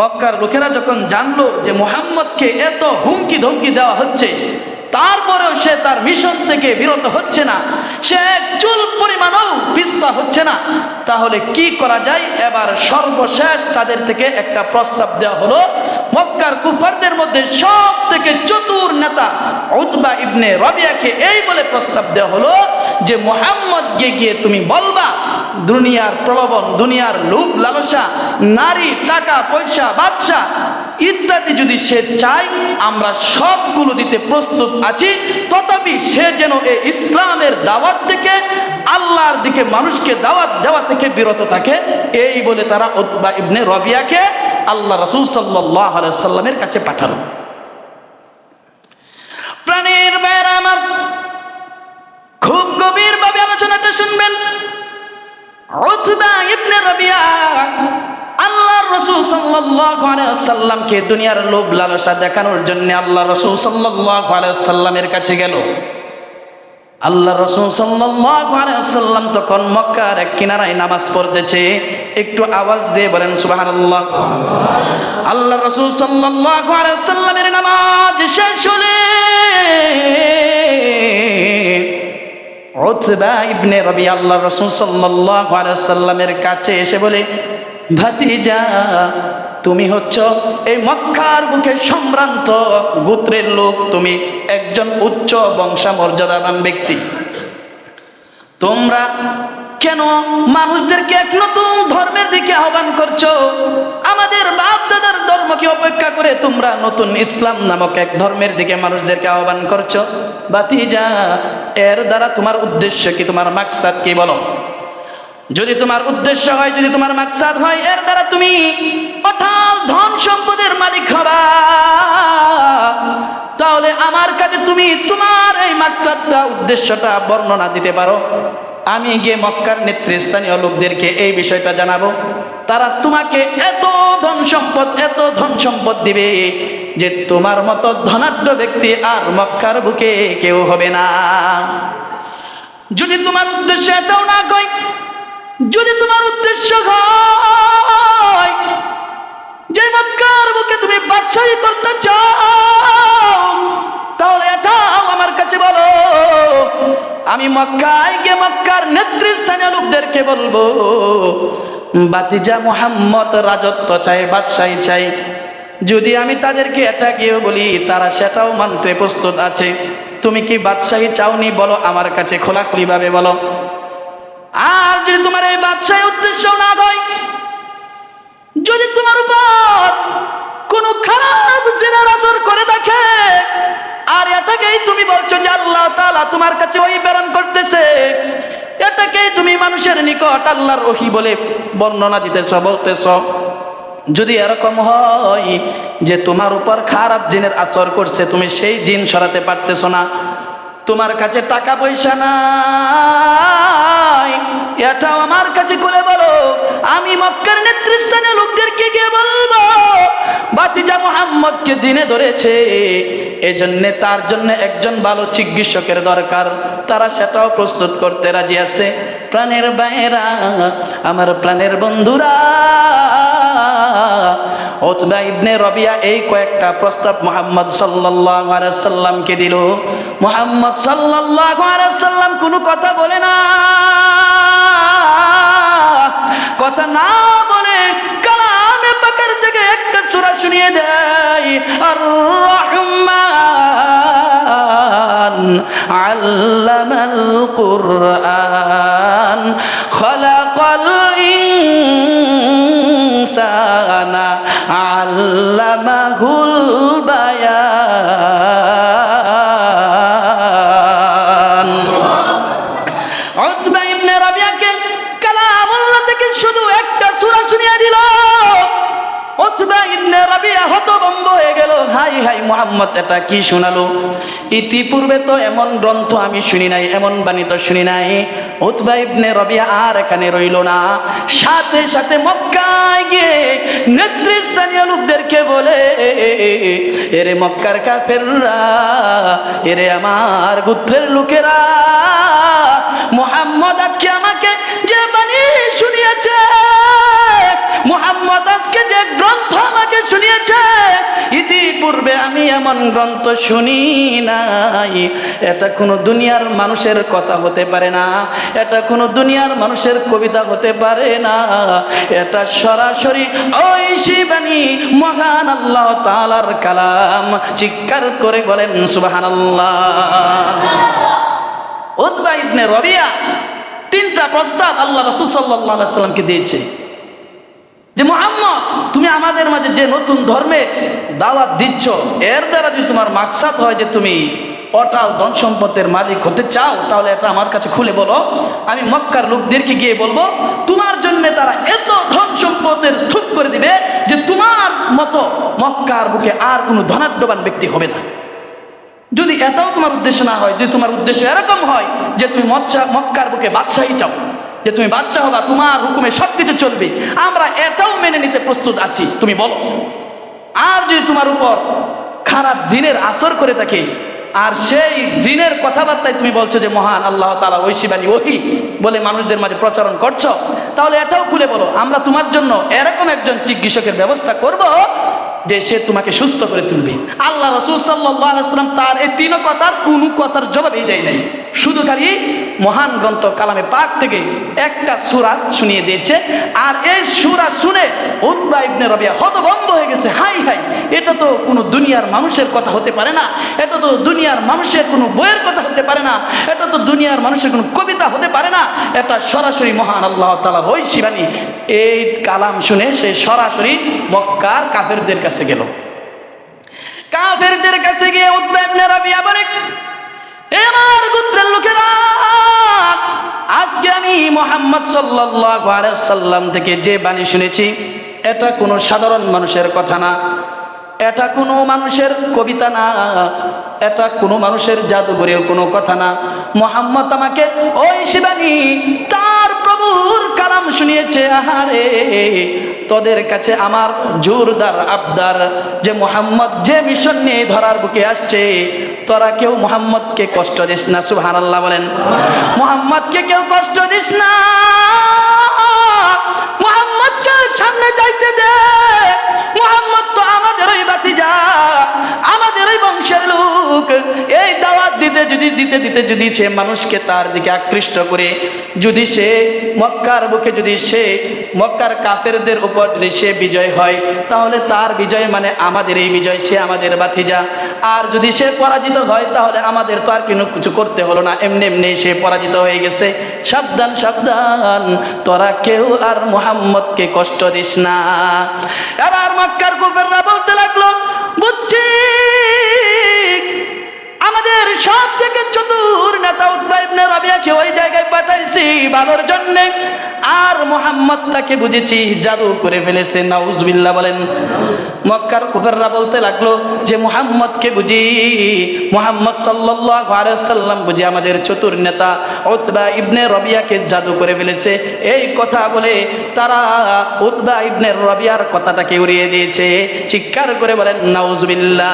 মক্কার লোকেরা যখন জানলো যে মুহাম্মদকে এত হুমকি ধমকি দেওয়া হচ্ছে, তারপরেও সে তার মিশন থেকে বিরত হচ্ছে না, সে এক চুল পরিমাণও পিছপা হচ্ছে না, তাহলে কি করা যায়? এবার সর্বশেষ তাদের থেকে একটা প্রস্তাব দেওয়া হলো। মক্কার কুফারদের মধ্যে সব থেকে চতুর নেতা উতবা ইবনে রবিয়াকে এই বলে প্রস্তাব দেওয়া হলো যে মুহাম্মদকে গিয়ে তুমি বলবা দুনিয়ার প্রলোভন, দুনিয়ার লোভ লালসা, নারী, টাকা পয়সা, বাদশা ইত্যাদি যদি সে চায়, আমরা সবগুলো দিতে প্রস্তুত আছি, তথাপি সে যেন এই ইসলামের দাওয়াত থেকে, আল্লাহর দিকে মানুষকে দাওয়াত দেওয়া থেকে বিরত থাকে। এই বলে তারা উতবা ইবনে রবিয়াকে আল্লাহ রাসূল সাল্লাল্লাহু আলাইহি ওয়াসাল্লামের কাছে পাঠালো। প্রাণের ভাইরা আমার, খুব গভীরভাবে আলোচনাটা শুনবেন। উতবা ইবনে রবিয়া আল্লাহর রাসূল সাল্লাল্লাহু আলাইহি ওয়াসাল্লামকে দুনিয়ার লোভ লালসা দেখানোর জন্য আল্লাহ রাসূল সাল্লাল্লাহু আলাইহি ওয়াসাল্লামের কাছে গেল। আল্লাহ রাসূল সাল্লাল্লাহু আলাইহি ওয়াসাল্লাম তখন মক্কার এক কিনারায় নামাজ পড়তেছে। একটু আওয়াজ দিয়ে বলেন সুবহানাল্লাহ। আল্লাহ রাসূল সাল্লাল্লাহু আলাইহি ওয়াসাল্লামের নামাজ শেষ হলে উতবা ইবনে রবিয়া আল্লাহ রাসূল সাল্লাল্লাহু আলাইহি ওয়াসাল্লামের কাছে এসে বলে, ভাতিজা, তুমি হচ্ছ এই মক্কার বুকে সম্ভ্রান্ত গোত্রের লোক, তুমি একজন উচ্চ বংশমর্যাদাবান ব্যক্তি, তোমরা কেন মানুষদেরকে এক নতুন ধর্মের দিকে আহ্বান করছো? আমাদের বাপ দাদার ধর্মকে অপেক্ষা করে তোমরা নতুন ইসলাম নামক এক ধর্মের দিকে মানুষদেরকে আহ্বান করছো। ভাতিজা, এর দ্বারা তোমার উদ্দেশ্য কি, তোমার মাকসাদ কি বলো? যদি তোমার উদ্দেশ্য হয়, যদি তোমার মাকসাদ হয় এর দ্বারা তুমি অঢাল ধন সম্পদের মালিক হবা, তাহলে আমার কাছে তুমি তোমার এই মাকসাদটা, উদ্দেশ্যটা বর্ণনা দিতে পারো। আমি গিয়ে মক্কার নেতৃস্থানীয় লোকদেরকে এই বিষয়টা জানাবো, তারা তোমাকে এত ধন সম্পদ দিবে যে তোমার মতো ধনাঢ্য ব্যক্তি আর মক্কার বুকে কেউ হবে না। যদি তোমার উদ্দেশ্য এটাও না হয়, যদি তোমার উদ্দেশ্য হয় যে মক্কার বুকে তুমি বাদশাহী করতে চাও, তাহলে এটাও আমার কাছে বলো। আমি মক্কায় গিয়ে মক্কার নেতৃস্থানীয় লোকদেরকে বলবো, ভাতিজা মুহাম্মদ রাজত্ব চাই, বাদশাহী চাই। যদি আমি তাদেরকে এটা গিয়ে বলি, তারা সেটাও মানতে প্রস্তুত আছে। তুমি কি বাদশাহী চাওনি? বলো আমার কাছে খোলাখুলি ভাবে বলো। আর যদি তোমার এই বাদশাহী উদ্দেশ্য না হয়, যদি তোমার উপর কোন খারাপ জিনার আসর করে থাকে, আর এটাকেই তুমি বলছো যে আল্লাহ তাআলা তোমার কাছে ওহী প্রেরণ করতেছে, এটাকেই তুমি মানুষের নিকট আল্লাহর ওহী বলে বর্ণনা দিতেছ, বলতেছ, যদি এরকম হয় যে তোমার উপর খারাপ জিনের আসর করছে, তুমি সেই জিন সরাতে পারতেছ না, তোমার কাছে টাকা পয়সা নাই, এটাও আমার কাছে খুলে বলো। আমি মক্কার নেতৃস্থানীয় লোকদেরকে গিয়ে বলবো, ভাতিজা মুহাম্মদকে জিনে ধরেছে, এজন্য তার জন্য একজন ভালো চিকিৎসকের দরকার, তারা সেটাও প্রস্তুত করতে রাজি আছে। প্রাণের ভাইয়েরা, আমার প্রাণের বন্ধুরা, উতবা ইবনে রবিয়া এই কয়েকটা প্রস্তাব মুহাম্মদ সাল্লাল্লাহু আলাইহি সাল্লামকে দিল। মুহাম্মদ সাল্লাল্লাহু আলাইহি সাল্লাম কোনো কথা বলে না, কথা না বলে কালামে পাকের থেকে একটা সূরা শুনিয়ে দেয়, আর রহমান আল্লামাল কুরআন খালাকাল ইনসানা আল্লামাহুল বায়ান। উতবা ইবনে রবিয়াকে কালামুল্লাহ থেকে শুধু একটা সূরা শুনিয়ে দিল। উতবা ইবনে রবিয়া হতভম্ব হয়ে গেল, হাই হাই, মুহাম্মদ এটা কি শোনালো? ইতিপূর্বে তো এমন গ্রন্থ আমি শুনি নাই, এমন বাণী তো শুনি নাই। উতবা ইবনে রবিয়া আর এখানে রইল না, সাথে সাথে মক্কায় গিয়ে নেতৃস্থানীয় লোকদেরকে বলে, এরে মক্কার কাফেররা, এরে আমার গোত্রের লোকেরা, মুহাম্মদ আজকে আমাকে যে বাণী শুনিয়েছে, মুহাম্মদ আজকে যে গ্রন্থ আমাকে আমি এমন গ্রন্থ শুনি নাই। এটা কোনো দুনিয়ার মানুষের কথা হতে পারে না, এটা কোনো দুনিয়ার মানুষের কবিতা হতে পারে না, এটা সরাসরি ঐশী বাণী মহান আল্লাহ তাআলার কালাম। চিৎকার করে বলেন সুবহানাল্লাহ। উতবা ইবনে রবিয়া তিনটা প্রস্তাব আল্লাহ রাসূল সাল্লাল্লাহু আলাইহি সাল্লামকে দিয়েছে যে মুহাম্মদ, তুমি আমাদের মাঝে যে নতুন ধর্মে দাওয়াত দিচ্ছ, এর দ্বারা যদি তোমার মাকসাদ হয় যে তুমি অটাল ধন সম্পদের মালিক হতে চাও, তাহলে এটা আমার কাছে খুলে বলো। আমি মক্কার লোকদেরকে গিয়ে বলবো তোমার জন্য তারা এত ধন সম্পদের স্তূপ করে দিবে যে তোমার মতো মক্কার বুকে আর কোনো ধনাঢ্যবান ব্যক্তি হবে না। যদি এটাও তোমার উদ্দেশ্য না হয়, যদি তোমার উদ্দেশ্য এরকম হয় যে তুমি মক্কার বুকে বাদশাহী চাও, যে তুমি বাদশাহ হবা, তোমার হুকুমে সবকিছু চলবে, আমরা এটাও মেনে নিতে প্রস্তুত আছি, তুমি বলো। আর যদি তোমার উপর খারাপ জিনের আসর করে থাকে, আর সেই জিনের কথাবার্তায় তুমি বলছো যে মহান আল্লাহ তাআলা ঐশী বাণী ওহী বলে মানুষদের মাঝে প্রচারণ করছো, তাহলে এটাও খুলে বলো। আমরা তোমার জন্য এরকম একজন চিকিৎসকের ব্যবস্থা করব যে সে তোমাকে সুস্থ করে তুলবে। আল্লাহ রাসূল সাল্লাল্লাহু আলাইহি ওয়াসাল্লাম তার এই তিন কথার কোনো কথার জবাবই দেয় নাই, শুধু খালি মহান গ্রন্থ কালামে পাক থেকে একটা সূরা শুনিয়ে দিয়েছে। আর এই সূরা শুনে উতবা ইবনে রবিয়া হতভম্ব হয়ে গেছে। হাই হাই, এটা তো কোনো দুনিয়ার মানুষের কথা হতে পারে না, এটা তো দুনিয়ার মানুষের কোনো বইয়ের কথা হতে পারে না, এটা তো দুনিয়ার মানুষের কোনো কবিতা হতে পারে না, এটা সরাসরি মহান আল্লাহ তাআলার ঐশী বাণী। এই কালাম শুনে সে সরাসরি মক্কার কাফেরদের কাছে গেল। কাফেরদের কাছে গিয়ে উতবা ইবনে রবিয়া বলে, আমার গোত্রের লোকেরা, আজকে আমি মুহাম্মদ সাল্লাল্লাহু আলাইহি ওয়াসাল্লাম থেকে যে বাণী শুনেছি, এটা কোনো সাধারণ মানুষের কথা না, এটা কোনো মানুষের কবিতা না, এটা কোনো মানুষের জাদুঘরের কোনো কথা না। মুহাম্মদ আমাকে ঐশী বাণী তার প্রভুর কালাম শুনিয়েছে। আহারে, তোদের কাছে আমার জোরদার আবদার যে মুহাম্মদ যে মিশন নিয়ে ধরার বুকে আসছে, তোরা কেউ মুহাম্মদকে কষ্ট দিস না। সুবহানাল্লাহ বলেন। মুহাম্মদকে কেউ কষ্ট দিস না, মুহাম্মদকে সামনে যাইতে দে। মুহাম্মদ তো আমাদের ওই ভাতিজা, আমাদের ওই বংশের লোক। এই দাওয়াত দিতে সে মানুষকে তার দিকে আকৃষ্ট করে, যদি সে মক্কার বুকে, যদি সে মক্কার কাফেরদের উপর যদি সে বিজয় হয়, তাহলে তার বিজয় মানে আমাদের এই বিজয়, সে আমাদের ভাতিজা। আর যদি সে পরাজিত হয়, তাহলে আমাদের তো আর কিছু করতে হলো না, এমনি এমনি সে পরাজিত হয়ে গেছে। সাবধান সাবধান, তোরা কেউ আর মুহাম্মদকে কষ্ট দিস না। এবার মক্কার কাফেররা বলতে লাগলো, বুঝছি আমাদের সব থেকে চতুর নেতা উতবা ইবনে রবিয়াকে ওই জায়গায় পাঠাইছি ভালোর জন্য, আর মুহাম্মদ তাকে বুঝেছি জাদু করে ফেলেছে। নাউজুবিল্লাহ বলেন। মক্কার কাফেররা বলতে লাগলো যে মুহাম্মদকে বুঝি, মুহাম্মদ সাল্লাল্লাহু আলাইহি ওয়াসাল্লাম বুঝি আমাদের চতুর নেতা উতবা ইবনে রবিয়াকে জাদু করে ফেলেছে। এই কথা বলে তারা উতবা ইবনে রবিয়ার কথাটাকে উড়িয়ে দিয়েছে। চিৎকার করে বলেন নাউজুবিল্লাহ।